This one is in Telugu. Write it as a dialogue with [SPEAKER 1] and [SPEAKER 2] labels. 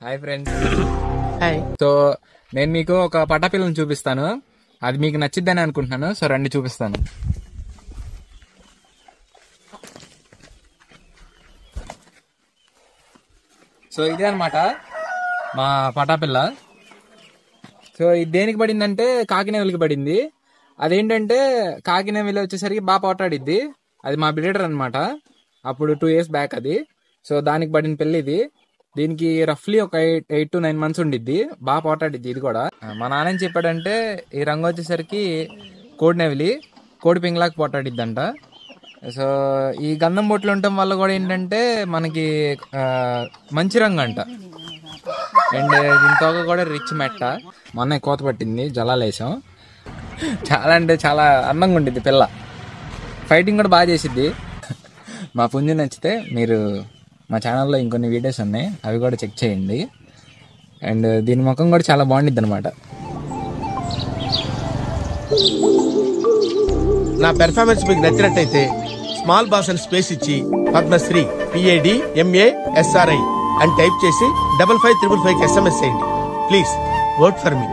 [SPEAKER 1] Hi friends.
[SPEAKER 2] హాయ్.
[SPEAKER 1] సో నేను మీకు ఒక పటాపిల్లని చూపిస్తాను, అది మీకు నచ్చిద్దని అనుకుంటున్నాను. సో రండి చూపిస్తాను. సో ఇదే అనమాట మా పటాపిల్ల. సో ఇది దేనికి పడిందంటే కాకినేవిలికి పడింది. అదేంటంటే కాకినేవిలి వచ్చేసరికి బాగా పోటాడిద్ది. అది మా బ్రీడర్ అనమాట, అప్పుడు 2 years బ్యాక్ అది. సో దానికి పడిన పిల్ల ఇది. దీనికి రఫ్లీ ఒక 8 to 9 months ఉండిద్ది. బాగా పోటాడిద్ది ఇది కూడా. మా నాన్న ఏం చెప్పాడంటే ఈ రంగు వచ్చేసరికి కోడినెవిలి, కోడి పింగళాకి పోటాడిద్దంట. సో ఈ గంధం బొట్లు ఉండటం వల్ల కూడా ఏంటంటే మనకి మంచి రంగు అంట. అండ్ దీని తోక కూడా రిచ్ మెట్ట. మొన్న కోత పట్టింది, జలాలు వేసాం. చాలా అంటే చాలా అందంగా ఉండిద్ది పిల్ల. ఫైటింగ్ కూడా బాగా చేసిద్ది. మా పుంజు నచ్చితే మీరు మా ఛానల్లో ఇంకొన్ని వీడియోస్ ఉన్నాయి, అవి కూడా చెక్ చేయండి. అండ్ దీని ముఖం కూడా చాలా బాగుండిద్ది అనమాట.
[SPEAKER 2] నా పెర్ఫార్మెన్స్ మీకు నచ్చినట్టయితే స్మాల్ బాస్ అని స్పేస్ ఇచ్చి పద్మశ్రీ PADMASRI అని టైప్ చేసి 5555 SMS చేయండి. Please vote for me.